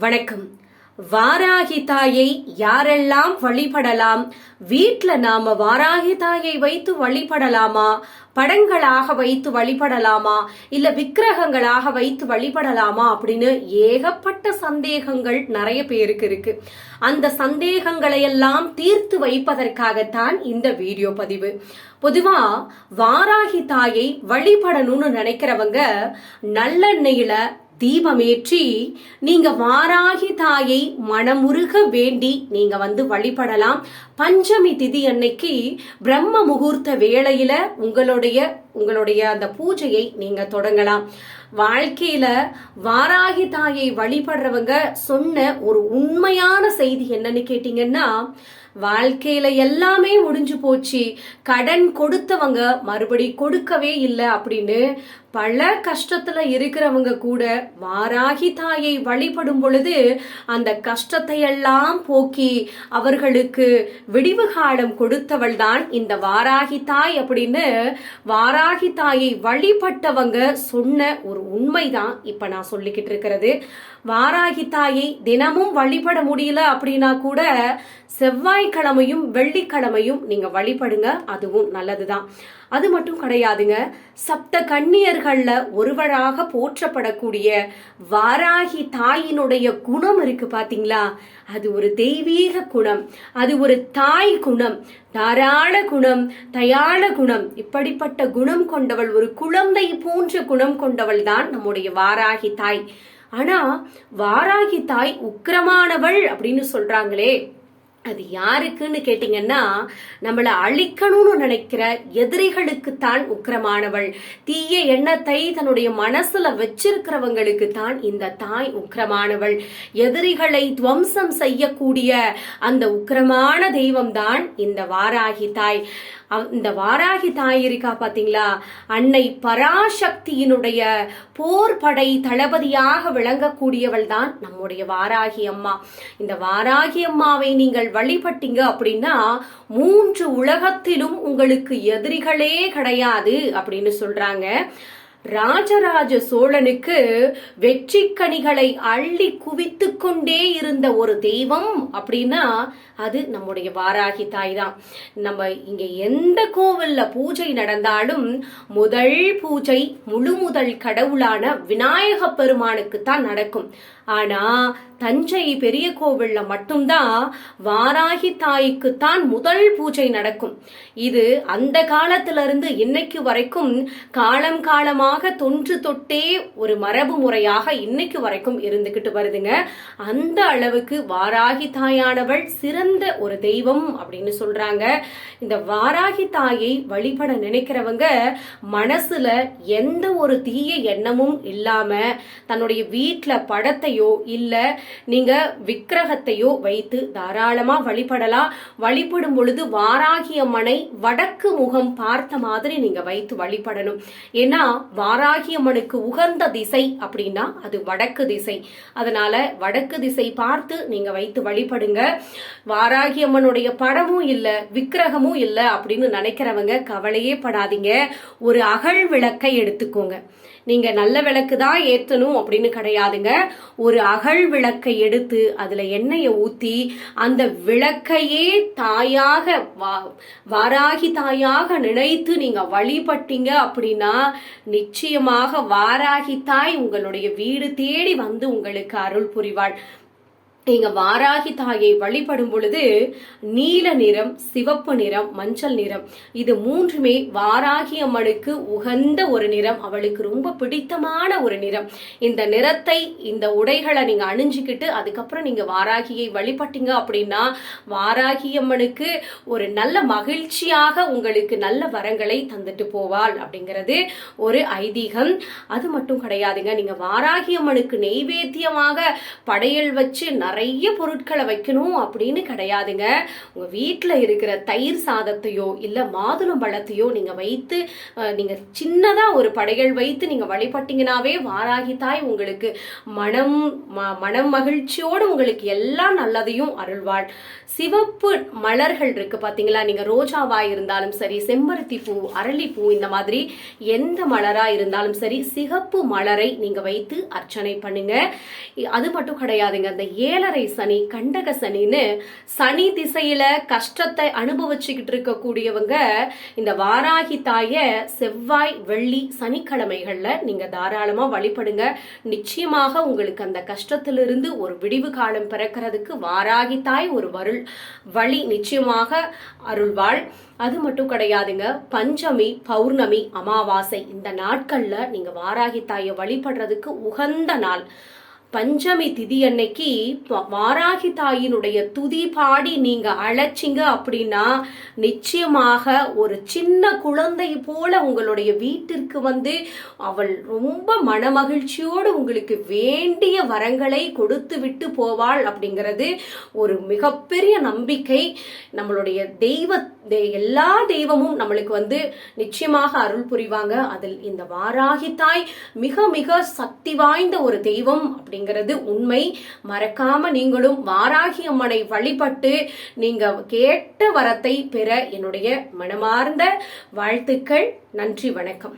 வணக்கம். வாராகி தாயை யாரெல்லாம் வழிபடலாம்? வீட்ல நாம வாராகி தாயை வைத்து வழிபடலாமா? படங்களாக வைத்து வழிபடலாமா? இல்ல விக்கிரகங்களாக வைத்து வழிபடலாமா அப்படின்னு ஏகப்பட்ட சந்தேகங்கள் நிறைய பேருக்கு இருக்கு. அந்த சந்தேகங்களை எல்லாம் தீர்த்து வைப்பதற்காகத்தான் இந்த வீடியோ பதிவு. பொதுவா வாராகி தாயை வழிபடணும்னு நினைக்கிறவங்க நல்லெண்ணெயில தீபமேற்றி நீங்க வாராகி தாயை மனமுருக வேண்டி நீங்க வழிபடலாம். பஞ்சமி திதி அன்னைக்கு பிரம்ம முகூர்த்த வேளையில உங்களுடைய அந்த பூஜையை நீங்க தொடங்கலாம். வாழ்க்கையில வாராகி தாயை வழிபடுறவங்க சொன்ன ஒரு உண்மையான செய்தி என்னன்னு கேட்டீங்கன்னா, வாழ்க்கையில எல்லாமே முடிஞ்சு போச்சு, கடன் கொடுத்தவங்க மறுபடி கொடுக்கவே இல்லை அப்படின்னு பல கஷ்டத்துல இருக்கிறவங்க கூட வாராகி தாயை வழிபடும் பொழுது அந்த கஷ்டத்தை எல்லாம் போக்கி அவர்களுக்கு விடிவு காலம் கொடுத்தவள் தான் இந்த வாராகி தாய் அப்படின்னு வாராகி தாயை வழிபட்டவங்க சொன்ன ஒரு உண்மைதான் இப்ப நான் சொல்லிக்கிட்டு இருக்கிறது. வாராகி தாயை தினமும் வழிபட முடியல அப்படின்னா கூட செவ்வாய்க்கிழமையும் வெள்ளிக்கிழமையும் நீங்க வழிபடுங்க, அதுவும் நல்லதுதான். அது மட்டும் கிடையாதுங்க, சப்த கன்னியர்கள்ல ஒருவராக போற்றப்படக்கூடிய வாராகி தாயினுடைய குணம் இருக்கு பாத்தீங்களா? அது ஒரு தெய்வீக குணம், அது ஒரு தாய் குணம், தாராள குணம், தயாள குணம். இப்படிப்பட்ட குணம் கொண்டவள், ஒரு குழந்தை போன்ற குணம் கொண்டவள் தான் நம்முடைய வாராகி தாய். ஆனா வாராகி தாய் உக்கிரமானவள் அப்படின்னு சொல்றாங்களே, அது யாருக்குன்னு கேட்டீங்கன்னா, நம்மளை அழிக்கணும்னு நினைக்கிற எதிரிகளுக்கு தான் உக்கிரமானவள். தீய எண்ணத்தை தன்னுடைய மனசுல வச்சிருக்கிறவங்களுக்கு தான் இந்த தாய் உக்கிரமானவள். எதிரிகளை துவம்சம் செய்யக்கூடிய அந்த உக்கிரமான தெய்வம் தான் இந்த வாராகி தாய். இந்த வாராகி தாய் இருக்கா பாத்தீங்களா, அன்னை பராசக்தியினுடைய போர் படை தளபதியாக விளங்கக்கூடியவள் தான் நம்முடைய வாராகி அம்மா. இந்த வாராகி அம்மாவை நீங்கள் வழிபட்டீங்க அப்படின்னா 3 உலகத்திலும் உங்களுக்கு எதிரிகளே கிடையாது அப்படின்னு சொல்றாங்க. ராஜராஜ சோழனுக்கு வெற்றி கனிகளை அள்ளி குவித்து கொண்டே இருந்த ஒரு தெய்வம் அப்படின்னா அது நம்முடைய வாராகி தாய் தான். நம்ம இங்க எந்த கோவில்ல பூஜை நடந்தாலும் முதல் பூஜை முதல் கடவுளான விநாயக பெருமானுக்கு தான் நடக்கும். ஆனா தஞ்சை பெரிய கோவில்ல மட்டும்தான் வாராகி தாய்க்கு தான் முதல் பூஜை நடக்கும். இது அந்த காலத்துல இருந்து இன்னைக்கு வரைக்கும் காலம் காலமாக தொன்று தொட்டே ஒரு மரபு முறையாக இன்னைக்கு வரைக்கும் இருந்துகிட்டு வருதுங்க. அந்த அளவுக்கு வாராகி தாயானவள் சிறந்த ஒரு தெய்வம் அப்படின்னு சொல்றாங்க. இந்த வாராகி தாயை வழிபட நினைக்கிறவங்க மனசுல எந்த ஒரு தீய எண்ணமும் இல்லாம தன்னுடைய வீட்டுல படத்தையோ இல்ல நீங்க விக்கிரகத்தையோ வைத்து தாராளமா வழிபடலாம். வழிபடும் பொழுது வாராகி அம்மனை வடக்கு முகம் பார்த்த மாதிரி நீங்க வைத்து வழிபடணும். ஏன்னா வாராகி அம்மனுக்கு உகந்த திசை அப்படின்னா அது வடக்கு திசை. அதனால வடக்கு திசை பார்த்து நீங்க வைத்து வழிபடுங்க. வாராகி அம்மனுடைய படமும் இல்ல விக்கிரகமும் இல்ல அப்படின்னு நினைக்கிறவங்க கவலையே படாதீங்க. ஒரு அகல் விளக்கை எடுத்துக்கோங்க. நீங்க நல்ல விளக்கு தான் ஏற்றணும் அப்படின்னு கிடையாதுங்க. ஒரு அகல் விளக்கை எடுத்து அதுல எண்ணெயை ஊத்தி அந்த விளக்கையே தாயாக வாராகி தாயாக நினைத்து நீங்க வழிபட்டீங்க அப்படின்னா நிச்சயமாக வாராகி தாய் உங்களுடைய வீடு தேடி வந்து உங்களுக்கு அருள் புரிவாள். நீங்க வாராகி தாயை வழிபடும் பொழுது நீல நிறம், சிவப்பு நிறம், மஞ்சள் நிறம், இது 3மே வாராகி அம்மனுக்கு உகந்த ஒரு நிறம். அவளுக்கு ரொம்ப பிடித்தமான ஒரு நிறம். இந்த நிறத்தை, இந்த உடைகளை நீங்க அணிஞ்சுக்கிட்டு அதுக்கப்புறம் நீங்க வாராகியை வழிபட்டீங்க அப்படின்னா வாராகி அம்மனுக்கு ஒரு நல்ல மகிழ்ச்சியாக உங்களுக்கு நல்ல வரங்களை தந்துட்டு போவாள் அப்படிங்கிறது ஒரு ஐதீகம். அது மட்டும் கிடையாதுங்க, நீங்க வாராகி அம்மனுக்கு நெய்வேத்தியமாக படையல் வச்சு நிறைய பொருட்களை வைக்கணும் அப்படின்னு கிடையாதுங்க. உங்க வீட்டுல இருக்கிற தயிர் சாதத்தையோ இல்ல மாதுளம்பழத்தையோ நீங்க வைத்து நீங்க சின்னதா ஒரு படைகள் வைத்து நீங்க வழிபட்டீங்கன்னாவே வாராகி தாய் உங்களுக்கு மனம் மகிழ்ச்சியோடு உங்களுக்கு எல்லாம் நல்லதையும் அருள்வாள். சிவப்பு மலர்கள் இருக்கு பாத்தீங்களா, நீங்க ரோஜாவா இருந்தாலும் சரி, செம்பருத்தி பூ, அரளிப்பூ, இந்த மாதிரி எந்த மலரா இருந்தாலும் சரி, சிகப்பு மலரை நீங்க வைத்து அர்ச்சனை பண்ணுங்க. அது மட்டும் கிடையாதுங்க, அந்த 7.5 சனி, கண்டக சனின்னு சனி திசையில கஷ்டத்தை அனுபவிச்சுக்கிட்டு இருக்கக்கூடியவங்க இந்த வாராகி தாய செவ்வாய், வெள்ளி, சனிக்கிழமைகள்ல நீங்க தாராளமா வழிபடுங்க. நிச்சயமாக உங்களுக்கு அந்த கஷ்டத்திலிருந்து ஒரு விடிவு காலம் பிறக்கிறதுக்கு வாராகி தாய் ஒரு வழி நிச்சயமாக அருள்வாள். அது மட்டும் கிடையாதுங்க, பஞ்சமி, பௌர்ணமி, அமாவாசை இந்த நாட்கள்ல நீங்க வாராகி தாயை வழிபடுறதுக்கு உகந்த நாள். பஞ்சமி திதி அன்னைக்கு வாராகி தாயினுடைய துதி பாடி நீங்க அழைச்சிங்க அப்படின்னா நிச்சயமாக ஒரு சின்ன குழந்தை போல உங்களுடைய வீட்டிற்கு வந்து அவள் ரொம்ப மனமகிழ்ச்சியோடு உங்களுக்கு வேண்டிய வரங்களை கொடுத்து விட்டு போவாள் அப்படிங்கிறது ஒரு மிகப்பெரிய நம்பிக்கை. நம்மளுடைய எல்லா தெய்வமும் நம்மளுக்கு வந்து நிச்சயமாக அருள் புரிவாங்க. அதில் இந்த வாராகி தாய் மிக மிக சக்தி வாய்ந்த ஒரு தெய்வம் அப்படிங்கிறது உண்மை. மறக்காம நீங்களும் வாராகி அம்மனை வழிபட்டு நீங்க கேட்ட வரத்தை பெற என்னுடைய மனமார்ந்த வாழ்த்துக்கள். நன்றி, வணக்கம்.